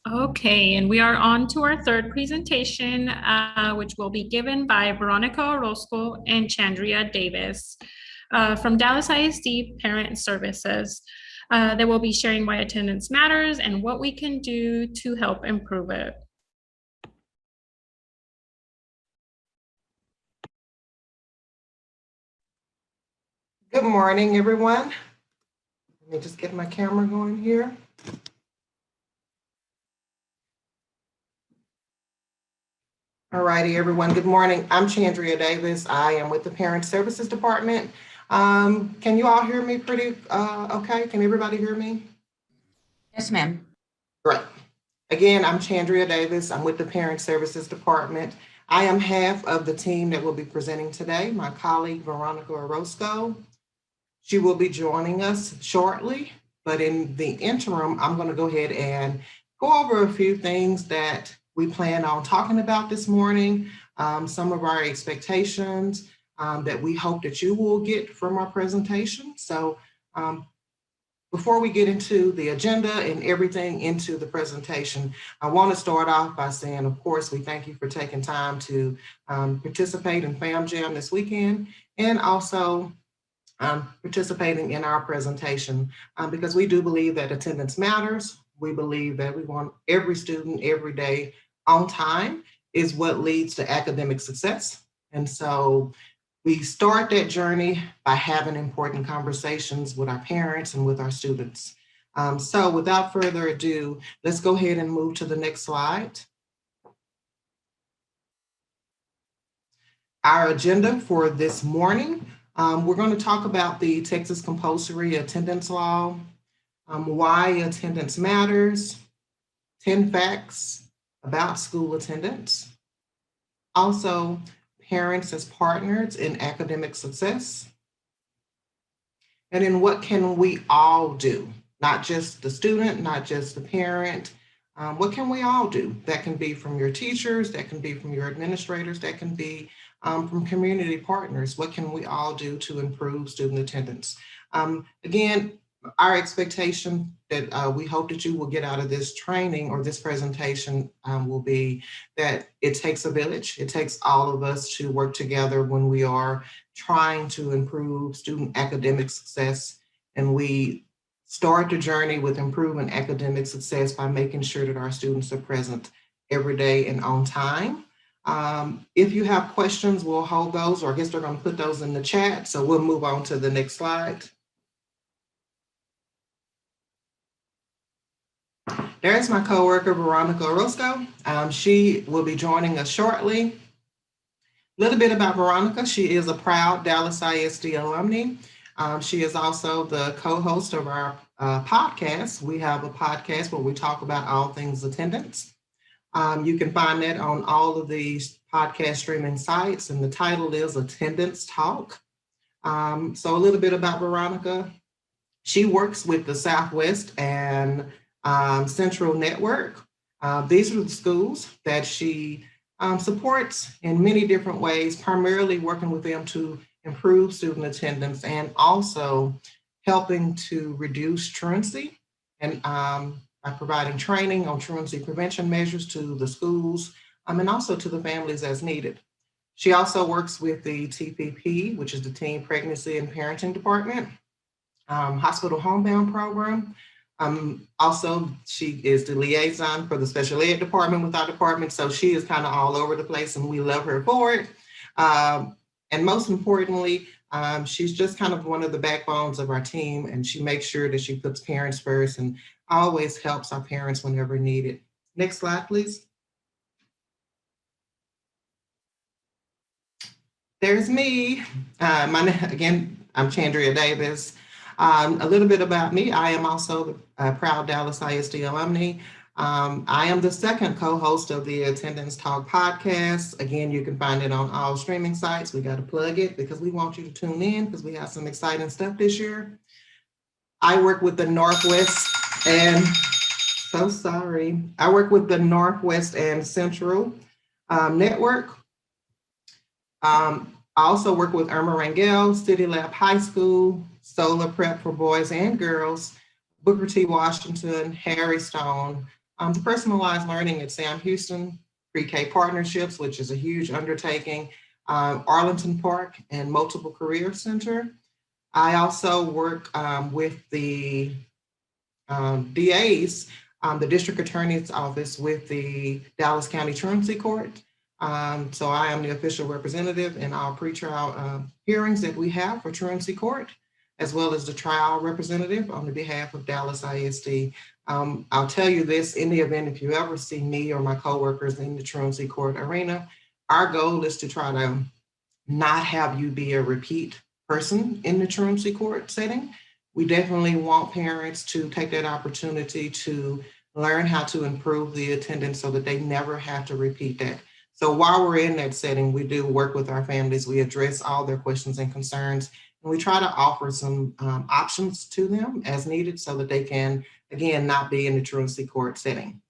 Okay, and we are on to our third presentation, which will be given by Veronica Orozco and Andrea Davis from Dallas ISD Parent Services. They will be sharing why attendance matters and what we can do to help improve it. Good morning, everyone. Let me just get my camera going here. All righty, everyone. Good morning. I'm Andrea Davis. I am with the Parent Services Department. Can you all hear me pretty okay? Can everybody hear me? Yes, ma'am. Great. Again, I'm Andrea Davis. I'm with the Parent Services Department. I am half of the team that will be presenting today. My colleague, Veronica Orozco. She will be joining us shortly, but in the interim, I'm going to go ahead and go over a few things that we plan on talking about this morning, some of our expectations that we hope that you will get from our presentation. So before we get into the agenda and everything into the presentation, I want to start off by saying, of course, we thank you for taking time to participate in Fam Jam this weekend, and also participating in our presentation because we do believe that attendance matters. We believe that we want every student every day on time is what leads to academic success. And so we start that journey by having important conversations with our parents and with our students. So without further ado, let's go ahead and move to the next slide. Our agenda for this morning. We're going to talk about the Texas Compulsory Attendance Law, why attendance matters, 10 facts about school attendance, also parents as partners in academic success, and then what can we all do, not just the student, not just the parent, what can we all do? That can be from your teachers, that can be from your administrators, that can be from community partners. What can we all do to improve student attendance? Again, our expectation that we hope that you will get out of this training or this presentation will be that it takes a village. It takes all of us to work together when we are trying to improve student academic success. And we start the journey with improving academic success by making sure that our students are present every day and on time. If you have questions, we'll hold those, or I guess they're going to put those in the chat. So we'll move on to the next slide. There's my coworker, Veronica Orozco. She will be joining us shortly. A little bit about Veronica. She is a proud Dallas ISD alumni. She is also the co-host of our podcast. We have a podcast where we talk about all things attendance. You can find that on all of these podcast streaming sites, and the title is Attendance Talk. So a little bit about Veronica. She works with the Southwest and Central Network. These are the schools that she supports in many different ways, primarily working with them to improve student attendance and also helping to reduce truancy and by providing training on truancy prevention measures to the schools and also to the families as needed. She also works with the TPP, which is the Teen Pregnancy and Parenting Department, Hospital Homebound Program. Also, she is the liaison for the special ed department with our department. So she is kind of all over the place and we love her for it. And most importantly, she's just kind of one of the backbones of our team, and she makes sure that she puts parents first and always helps our parents whenever needed. Next slide, please. There's me. Again, I'm Andrea Davis. A little bit about me. I am also a proud Dallas ISD alumni. I am the second co-host of the Attendance Talk podcast. Again, you can find it on all streaming sites. We got to plug it because we want you to tune in because we have some exciting stuff this year. I work with the Northwest and I work with the Northwest and Central Network. I also work with Irma Rangel, City Lab High School, Solar Prep for boys and girls, Booker T. Washington, Harry Stone, The personalized learning at Sam Houston Pre-K Partnerships, which is a huge undertaking, Arlington Park and Multiple Career Center. I also work with the DA's, the District Attorney's Office with the Dallas County Truancy Court. So I am the official representative in our pretrial hearings that we have for truancy court, as well as the trial representative on the behalf of Dallas ISD. I'll tell you this, in the event if you ever see me or my coworkers in the truancy court arena, our goal is to try to not have you be a repeat person in the truancy court setting. We definitely want parents to take that opportunity to learn how to improve the attendance so that they never have to repeat that. So while we're in that setting, we do work with our families. We address all their questions and concerns, and we try to offer some options to them as needed so that they can, again, not be in the truancy court setting.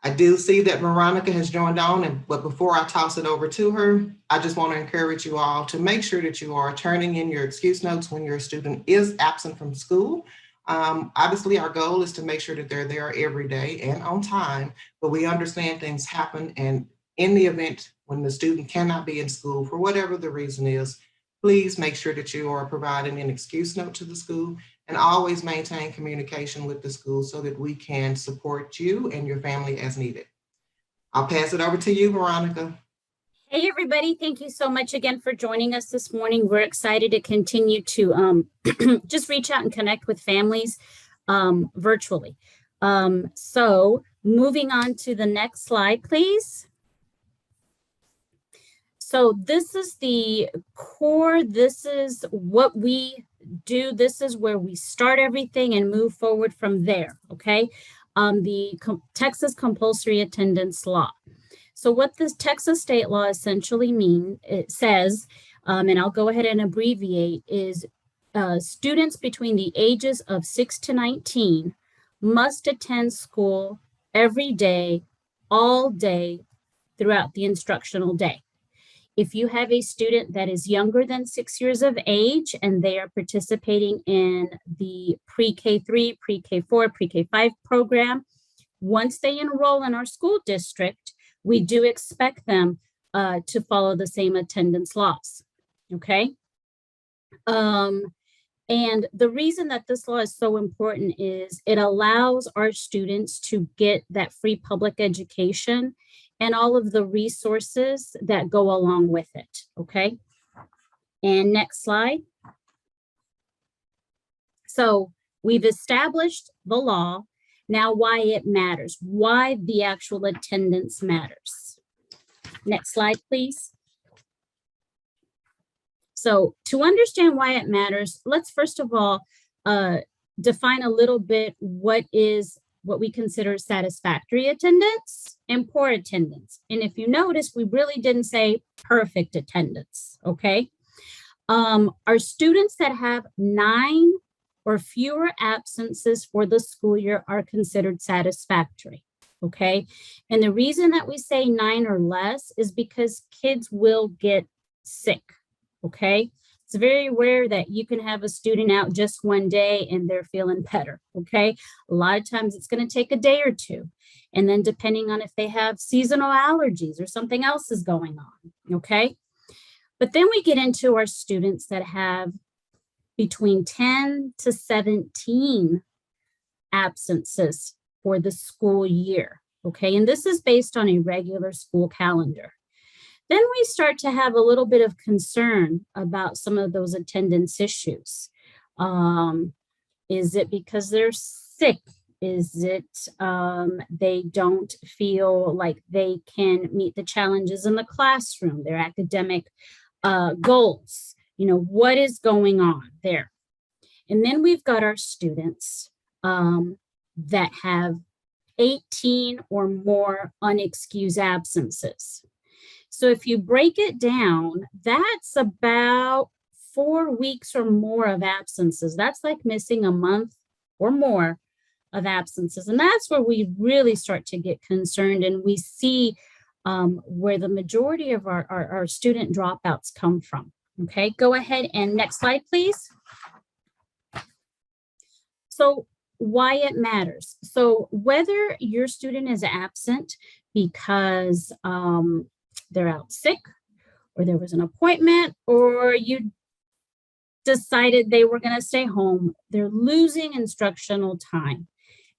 I do see that Veronica has joined on, but before I toss it over to her, I just want to encourage you all to make sure that you are turning in your excuse notes when your student is absent from school. Obviously, our goal is to make sure that they're there every day and on time, but we understand things happen, and in the event when the student cannot be in school for whatever the reason is, please make sure that you are providing an excuse note to the school, and always maintain communication with the school so that we can support you and your family as needed. I'll pass it over to you, Veronica. Hey, everybody. Thank you so much again for joining us this morning. We're excited to continue to just reach out and connect with families virtually. So moving on to the next slide, please. So this is the core. This is what we do. This is where we start everything and move forward from there, okay? The Texas Compulsory Attendance Law. So what this Texas state law essentially it says, and I'll go ahead and abbreviate, is students between the ages of 6 to 19 must attend school every day, all day, throughout the instructional day. If you have a student that is younger than 6 years of age and they are participating in the pre-K3, pre-K4, pre-K5 program, once they enroll in our school district, we do expect them to follow the same attendance laws, okay? And the reason that this law is so important is it allows our students to get that free public education and all of the resources that go along with it, okay? And next slide. So we've established the law. Now why it matters, why the actual attendance matters. Next slide, please. So to understand why it matters, let's first of all define a little bit what we consider satisfactory attendance and poor attendance. And if you notice, we really didn't say perfect attendance, okay? Our students that have 9 or fewer absences for the school year are considered satisfactory, okay? And the reason that we say 9 or less is because kids will get sick, okay? It's very rare that you can have a student out just one day and they're feeling better, okay? A lot of times it's going to take a day or two. And then depending on if they have seasonal allergies or something else is going on, okay? But then we get into our students that have between 10 to 17 absences for the school year, okay? And this is based on a regular school calendar. Then we start to have a little bit of concern about some of those attendance issues. Is it because they're sick? Is it they don't feel like they can meet the challenges in the classroom, their academic goals? You know, what is going on there? And then we've got our students that have 18 or more unexcused absences. So if you break it down, that's about 4 weeks or more of absences. That's like missing a month or more of absences. And that's where we really start to get concerned, and we see where the majority of our student dropouts come from. Okay, go ahead and next slide, please. So why it matters. So whether your student is absent because they're out sick, or there was an appointment, or you decided they were going to stay home, they're losing instructional time.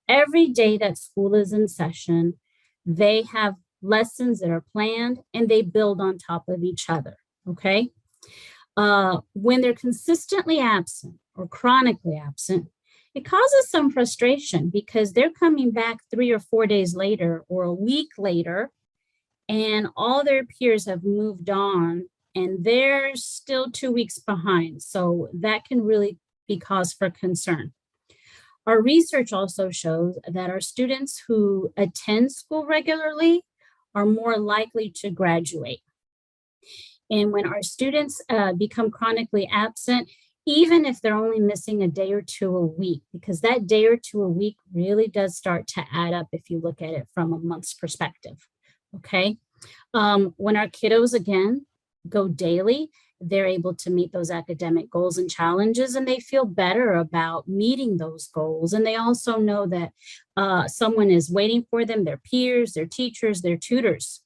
Every day that school is in session, they have lessons that are planned and they build on top of each other, okay? When they're consistently absent or chronically absent, it causes some frustration because they're coming back 3 or 4 days later or a week later, and all their peers have moved on and they're still 2 weeks behind. So that can really be cause for concern. Our research also shows that our students who attend school regularly are more likely to graduate. And when our students become chronically absent, even if they're only missing a day or two a week, because that day or two a week really does start to add up if you look at it from a month's perspective, okay? When our kiddos, again, go daily, they're able to meet those academic goals and challenges, and they feel better about meeting those goals. And they also know that someone is waiting for them, their peers, their teachers, their tutors.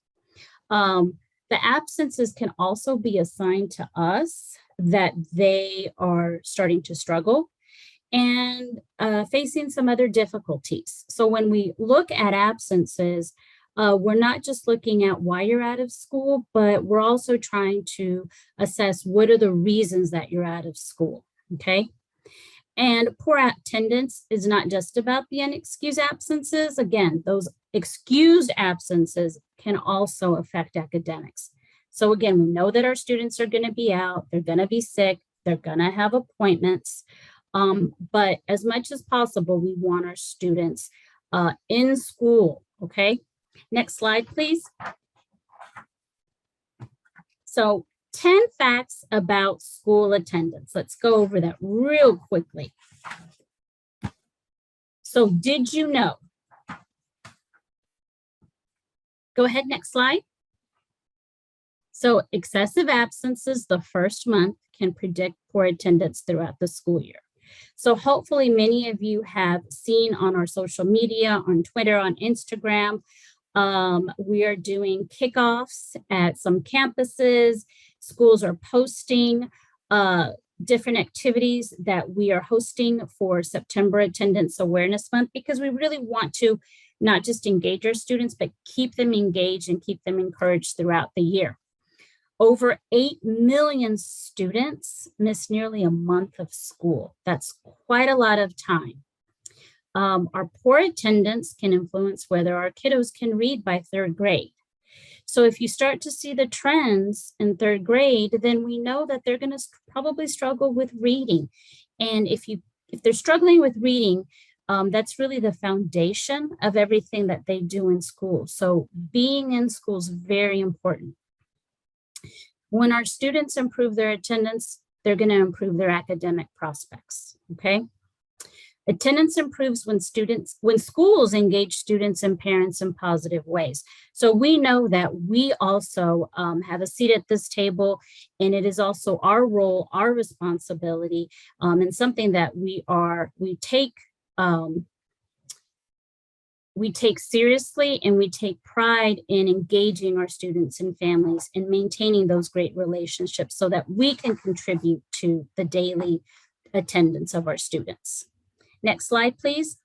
The absences can also be a sign to us that they are starting to struggle and facing some other difficulties. So when we look at absences, we're not just looking at why you're out of school, but we're also trying to assess what are the reasons that you're out of school, okay? And poor attendance is not just about the unexcused absences. Again, those excused absences can also affect academics. So again, we know that our students are going to be out, they're going to be sick, they're going to have appointments. But as much as possible, we want our students in school, okay? Next slide, please. So 10 facts about school attendance. Let's go over that real quickly. So did you know? Go ahead, next slide. So excessive absences the first month can predict poor attendance throughout the school year. So hopefully many of you have seen on our social media, on Twitter, on Instagram, we are doing kickoffs at some campuses. Schools are posting different activities that we are hosting for September Attendance Awareness Month, because we really want to not just engage our students, but keep them engaged and keep them encouraged throughout the year. Over 8 million students miss nearly a month of school. That's quite a lot of time. Our poor attendance can influence whether our kiddos can read by 3rd grade. So if you start to see the trends in 3rd grade, then we know that they're going to probably struggle with reading. And if they're struggling with reading, that's really the foundation of everything that they do in school. So being in school is very important. When our students improve their attendance, they're going to improve their academic prospects, okay? Attendance improves when schools engage students and parents in positive ways. So we know that we also have a seat at this table, and it is also our role, our responsibility, and something that we take seriously, and we take pride in engaging our students and families and maintaining those great relationships so that we can contribute to the daily attendance of our students. Next slide, please.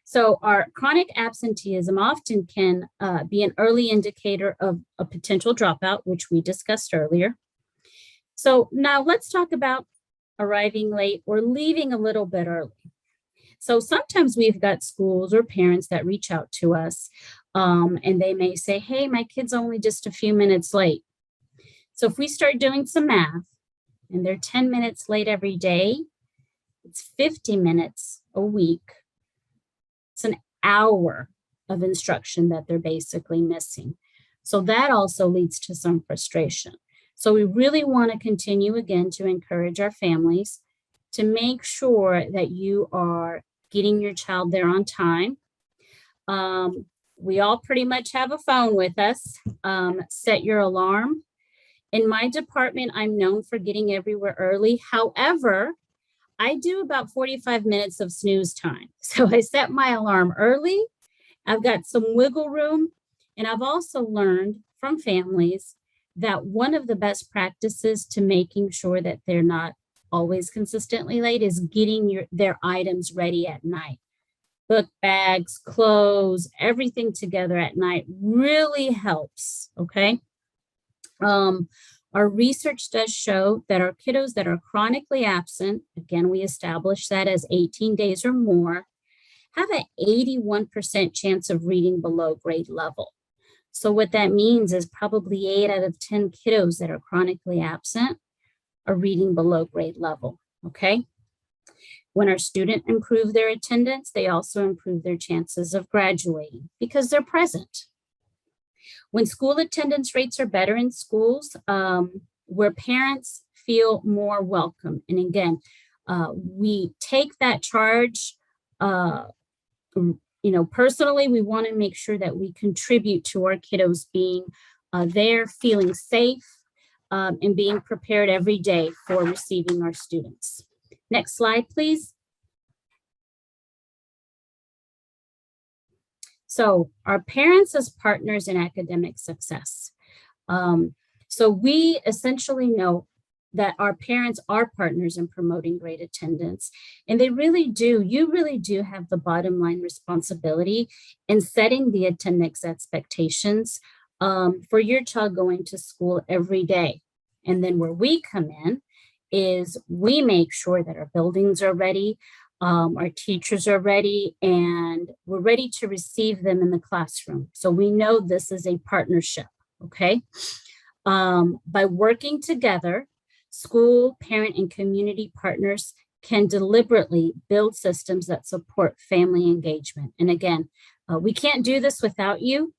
So our chronic absenteeism often can be an early indicator of a potential dropout, which we discussed earlier. So now let's talk about arriving late or leaving a little bit early. So sometimes we've got schools or parents that reach out to us and they may say, hey, my kid's only just a few minutes late. So if we start doing some math and they're 10 minutes late every day, it's 50 minutes a week. It's an hour of instruction that they're basically missing. So that also leads to some frustration. So we really want to continue again to encourage our families to make sure that you are getting your child there on time. We all pretty much have a phone with us. Set your alarm. In my department, I'm known for getting everywhere early. However, I do about 45 minutes of snooze time. So I set my alarm early. I've got some wiggle room. And I've also learned from families that one of the best practices to making sure that they're not always consistently late is getting their items ready at night. Book bags, clothes, everything together at night really helps, okay? Our research does show that our kiddos that are chronically absent, again, we established that as 18 days or more, have an 81% chance of reading below grade level. So what that means is probably 8 out of 10 kiddos that are chronically absent are reading below grade level, okay? When our student improve their attendance, they also improve their chances of graduating because they're present. When school attendance rates are better in schools, where parents feel more welcome. And again, we take that charge, personally, we want to make sure that we contribute to our kiddos being there, feeling safe, and being prepared every day for receiving our students. Next slide, please. So our parents as partners in academic success. So we essentially know that our parents are partners in promoting great attendance. And you really do have the bottom line responsibility in setting the attendance expectations for your child going to school every day. And then where we come in is we make sure that our buildings are ready, our teachers are ready, and we're ready to receive them in the classroom. So we know this is a partnership, okay? By working together, school, parent, and community partners can deliberately build systems that support family engagement. And again, we can't do this without you.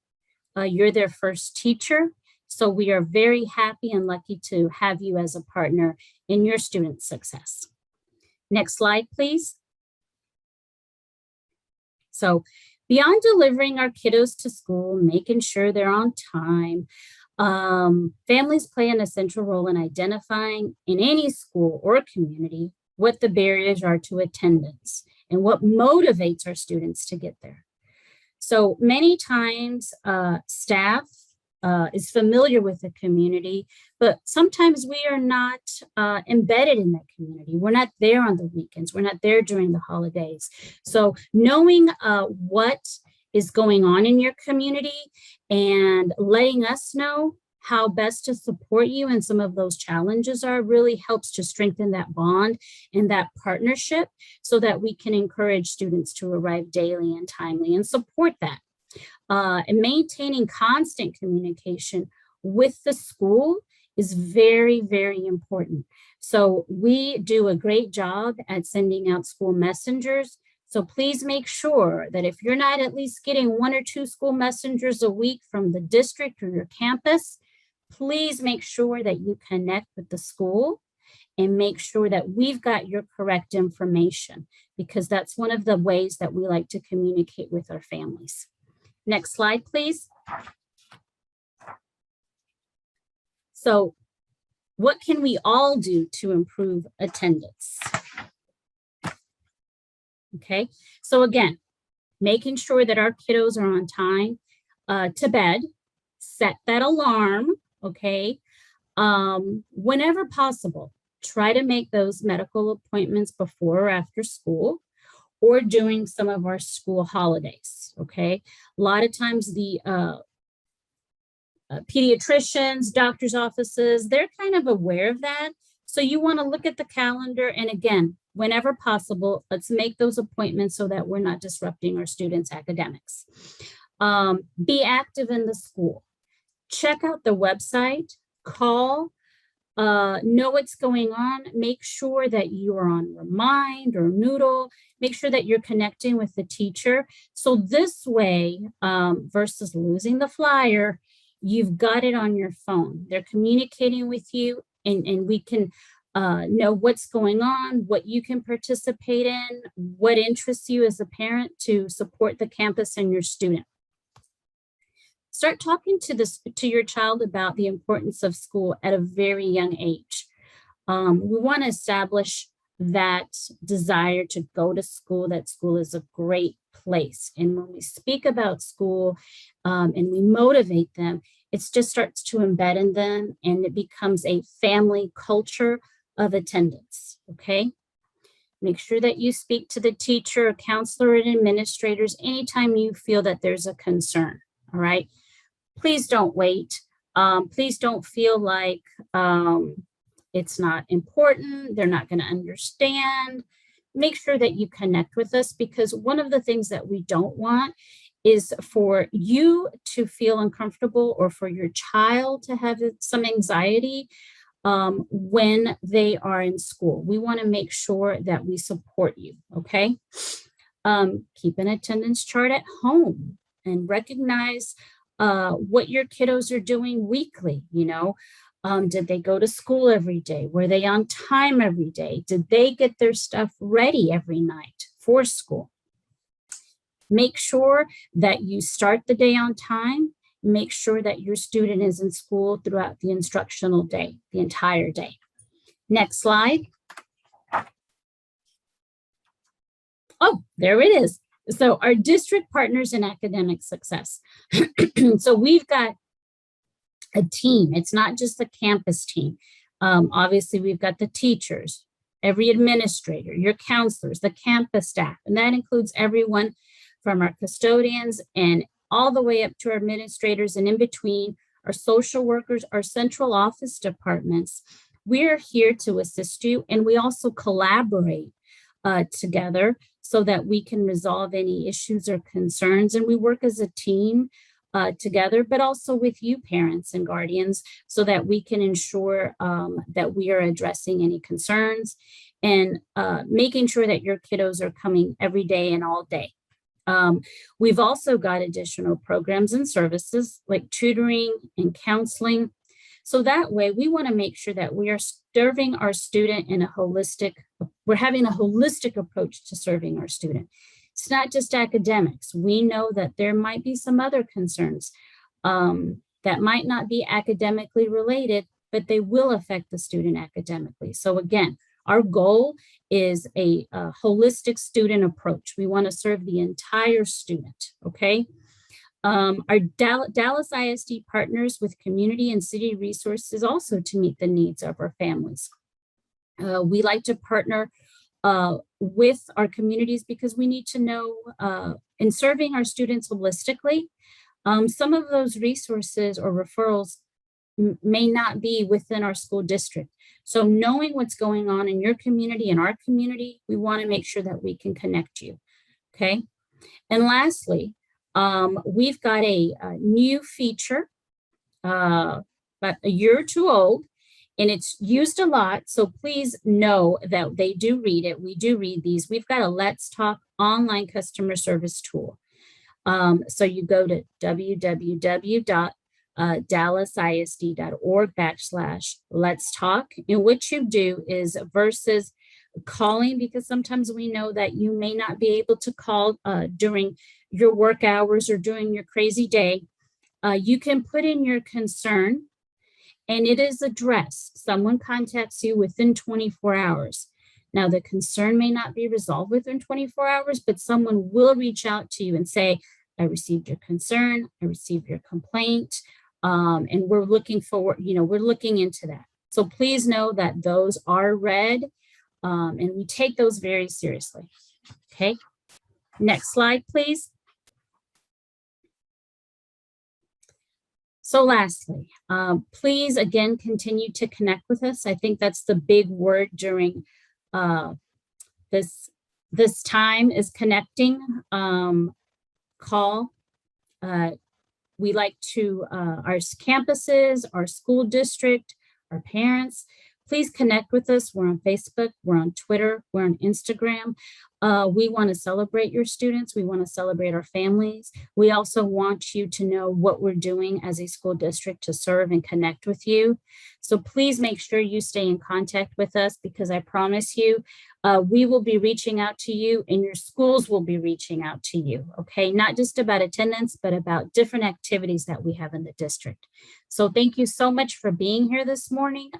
You're their first teacher. So we are very happy and lucky to have you as a partner in your student success. Next slide, please. So beyond delivering our kiddos to school, making sure they're on time, families play an essential role in identifying in any school or community what the barriers are to attendance and what motivates our students to get there. So many times staff is familiar with the community, but sometimes we are not embedded in that community. We're not there on the weekends. We're not there during the holidays. So knowing what is going on in your community and letting us know how best to support you and some of those challenges are really helps to strengthen that bond and that partnership so that we can encourage students to arrive daily and timely and support that. And maintaining constant communication with the school is very, very important. So we do a great job at sending out school messengers. So please make sure that if you're not at least getting 1 or 2 school messengers a week from the district or your campus, please make sure that you connect with the school and make sure that we've got your correct information, because that's one of the ways that we like to communicate with our families. Next slide, please. So what can we all do to improve attendance? Okay, so again, making sure that our kiddos are on time to bed, set that alarm, okay? Whenever possible, try to make those medical appointments before or after school or during some of our school holidays, okay? A lot of times the pediatricians, doctor's offices, they're kind of aware of that. So you wanna look at the calendar, and again, whenever possible, let's make those appointments so that we're not disrupting our students' academics. Be active in the school. Check out the website, call, know what's going on, make sure that you are on Remind or Noodle, make sure that you're connecting with the teacher. So this way, versus losing the flyer, you've got it on your phone. They're communicating with you, and we can know what's going on, what you can participate in, what interests you as a parent to support the campus and your student. Start talking to your child about the importance of school at a very young age. We want to establish that desire to go to school, that school is a great place. And when we speak about school and we motivate them, it just starts to embed in them, and it becomes a family culture of attendance, okay? Make sure that you speak to the teacher, counselor, and administrators anytime you feel that there's a concern, all right? Please don't wait. Please don't feel like it's not important, they're not going to understand. Make sure that you connect with us, because one of the things that we don't want is for you to feel uncomfortable or for your child to have some anxiety when they are in school. We want to make sure that we support you, okay? Keep an attendance chart at home and recognize what your kiddos are doing weekly, you know. Did they go to school every day? Were they on time every day? Did they get their stuff ready every night for school? Make sure that you start the day on time. Make sure that your student is in school throughout the instructional day, the entire day. Next slide. Oh, there it is. So our district partners in academic success. So we've got a team. It's not just the campus team. Obviously, we've got the teachers, every administrator, your counselors, the campus staff, and that includes everyone from our custodians and all the way up to our administrators, and in between, our social workers, our central office departments. We're here to assist you, and we also collaborate together so that we can resolve any issues or concerns, and we work as a team together, but also with you parents and guardians, so that we can ensure that we are addressing any concerns and making sure that your kiddos are coming every day and all day. We've also got additional programs and services like tutoring and counseling. So that way we want to make sure that we are serving our student in a holistic, we're having a holistic approach to serving our student. It's not just academics. We know that there might be some other concerns that might not be academically related, but they will affect the student academically. So again, our goal is a holistic student approach. We want to serve the entire student, okay? Our Dallas ISD partners with community and city resources also to meet the needs of our families. We like to partner with our communities because we need to know in serving our students holistically, some of those resources or referrals may not be within our school district. So knowing what's going on in your community and our community, we want to make sure that we can connect you, okay? And lastly, we've got a new feature, about a year or two old, and it's used a lot. So please know that they do read it. We do read these. We've got a Let's Talk online customer service tool. So you go to www.dallasisd.org/let's talk. And what you do is versus calling, because sometimes we know that you may not be able to call during your work hours or during your crazy day. You can put in your concern and it is addressed. Someone contacts you within 24 hours. Now, the concern may not be resolved within 24 hours, but someone will reach out to you and say, I received your concern, I received your complaint, and we're looking forward, we're looking into that. So please know that those are read, and we take those very seriously. Okay, next slide, please. So lastly, please again, continue to connect with us. I think that's the big word during this time is connecting. Call. We like to, our campuses, our school district, our parents, please connect with us. We're on Facebook, we're on Twitter, we're on Instagram. We want to celebrate your students. We want to celebrate our families. We also want you to know what we're doing as a school district to serve and connect with you. So please make sure you stay in contact with us, because I promise you, we will be reaching out to you and your schools will be reaching out to you, okay? Not just about attendance, but about different activities that we have in the district. So thank you so much for being here this morning.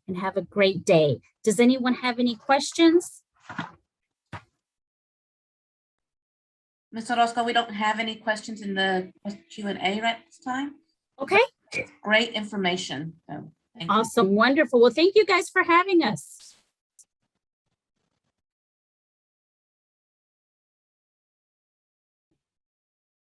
and have a great day. Does anyone have any questions? Ms. Orozco, we don't have any questions in the Q&A right this time. Okay, Great information. So, thank you. awesome, wonderful. Well, thank you guys for having us.